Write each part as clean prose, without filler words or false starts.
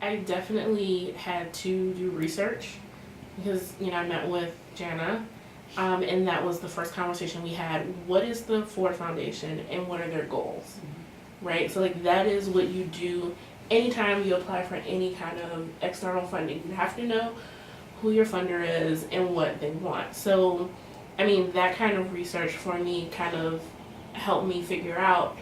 I definitely had to do research because, I met with Jana, and that was the first conversation we had. What is the Ford Foundation and what are their goals? Right? So, that is what you do anytime you apply for any kind of external funding. You have to know who your funder is and what they want. So, that kind of research for me kind of helped me figure out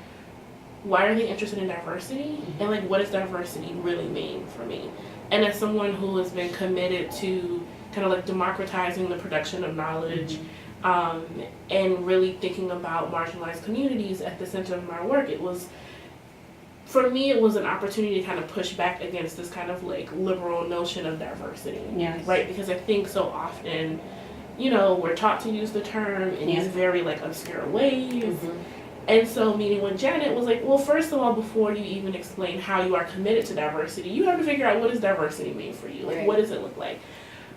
why are they interested in diversity and what does diversity really mean for me. And as someone who has been committed to kind of democratizing the production of knowledge, and really thinking about marginalized communities at the center of my work, for me, it was an opportunity to kind of push back against this kind of liberal notion of diversity. Yes. Right? Because I think so often, we're taught to use the term in these very obscure ways. And so meeting with Janet was well, first of all, before you even explain how you are committed to diversity, you have to figure out what does diversity mean for you? What does it look like?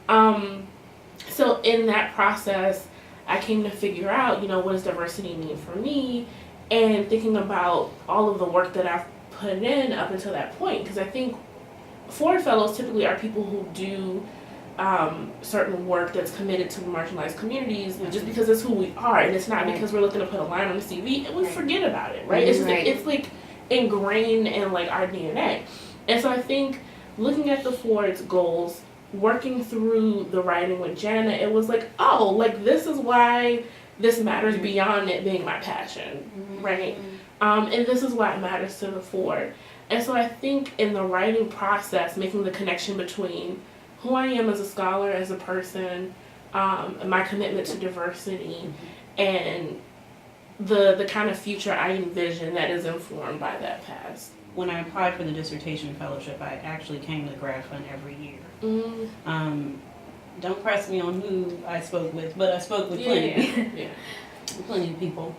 So in that process, I came to figure out, what does diversity mean for me? And thinking about all of the work that I've put in up until that point, because I think Ford Fellows typically are people who do certain work that's committed to marginalized communities, just because it's who we are, and it's not because we're looking to put a line on the CV and we forget about it, right? It's ingrained in our DNA. And so I think looking at the Ford's goals, working through the writing with Jana, it was this is why this matters beyond it being my passion, right? And this is why it matters to the Ford. And so I think in the writing process, making the connection between who I am as a scholar, as a person, my commitment to diversity, and the kind of future I envision that is informed by that past. When I applied for the dissertation fellowship, I actually came to the grad fund every year. Don't press me on who I spoke with, but I spoke with plenty, plenty of people.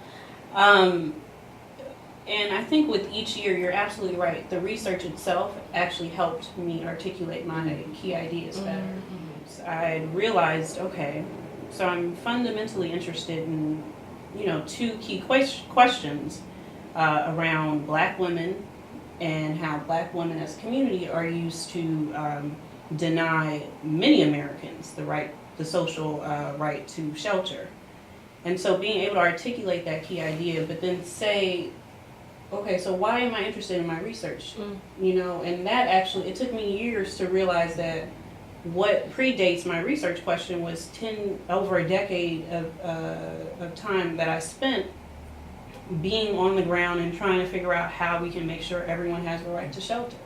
And I think with each year, you're absolutely right. The research itself actually helped me articulate my key ideas better. So I realized, okay, so I'm fundamentally interested in, two key questions around Black women and how Black women as a community are used to deny many Americans the social right to shelter. And so being able to articulate that key idea, but then say, okay, so why am I interested in my research? And that actually, it took me years to realize that what predates my research question was over a decade of time that I spent being on the ground and trying to figure out how we can make sure everyone has the right to shelter.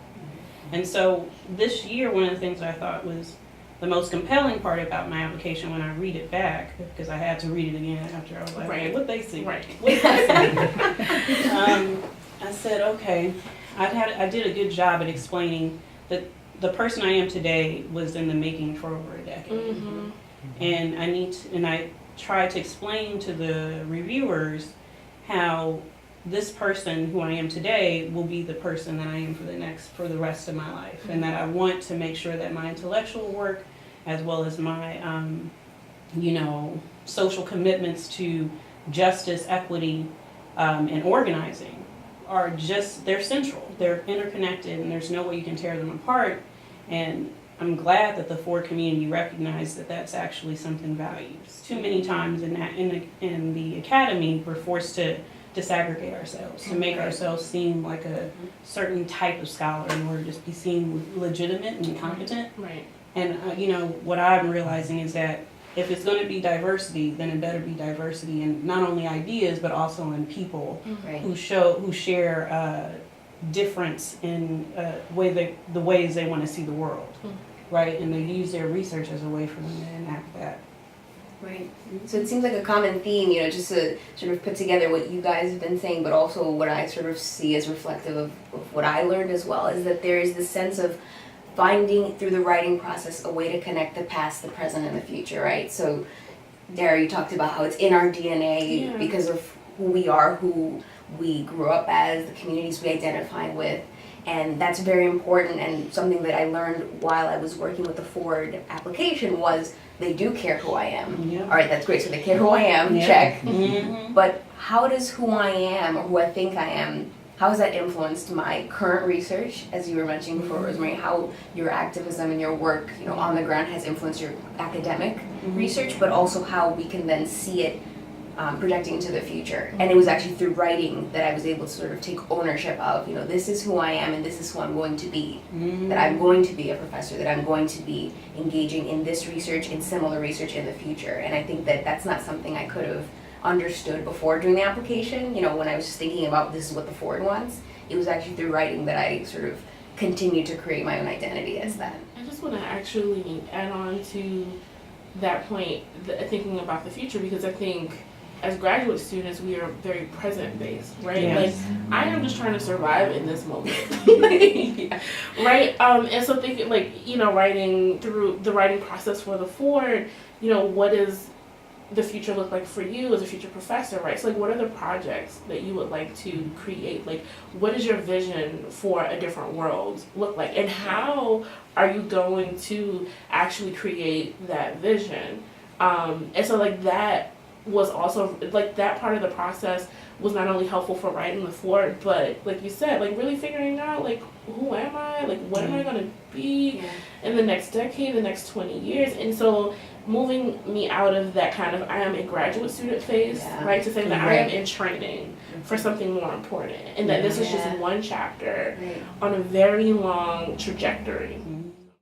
And so this year, one of the things I thought was the most compelling part about my application when I read it back, because I had to read it again after I was like, right. What they see? Right. What they see? I said, okay, I did a good job at explaining that the person I am today was in the making for over a decade. And I tried to explain to the reviewers how this person who I am today will be the person that I am for the rest of my life, and that I want to make sure that my intellectual work, as well as my, social commitments to justice, equity, and organizing they're central. They're interconnected, and there's no way you can tear them apart. And I'm glad that the Ford community recognized that that's actually something valued. Too many times in the academy, we're forced to disaggregate ourselves, to make ourselves seem like a certain type of scholar in order to be seen legitimate and competent. Right. And what I'm realizing is that if it's going to be diversity, then it better be diversity in not only ideas but also in people who share difference in the ways they want to see the world, right? And they use their research as a way for them to enact that. Right. So it seems like a common theme, just to sort of put together what you guys have been saying, but also what I sort of see as reflective of what I learned as well, is that there is this sense of finding through the writing process a way to connect the past, the present, and the future, right? So Dara, you talked about how it's in our DNA because of who we are, who we grew up as, the communities we identify with. And that's very important, and something that I learned while I was working with the Ford application was they do care who I am. Yeah. All right, that's great. So they care who I am, check. Mm-hmm. But how does who I am or who I think I am how has that influenced my current research, as you were mentioning before, Rosemary, how your activism and your work, you know, on the ground has influenced your academic research, but also how we can then see it projecting into the future. And it was actually through writing that I was able to sort of take ownership of, you know, this is who I am and this is who I'm going to be. That I'm going to be a professor, that I'm going to be engaging in this research, in similar research in the future. And I think that that's not something I could have understood before doing the application. You know, when I was just thinking about this is what the Ford wants, it was actually through writing that I sort of continued to create my own identity as that. I just want to actually add on to that point, thinking about the future, because I think as graduate students, we are very present based, right? Yes. Like, I am just trying to survive in this moment, right? And so thinking, like, you know, writing through the writing process for the Ford, you know, what does the future look like for you as a future professor, right? So, like, what are the projects that you would like to create? Like, what is your vision for a different world look like? And how are you going to actually create that vision? And so, like, that was also, like, that part of the process was not only helpful for writing the Ford, but like you said, like, really figuring out, like, who am I, like, what am I going to be in the next decade, the next 20 years. And so moving me out of that kind of I am a graduate student phase, right, to saying that I am in training for something more important, and that this is just one chapter on a very long trajectory.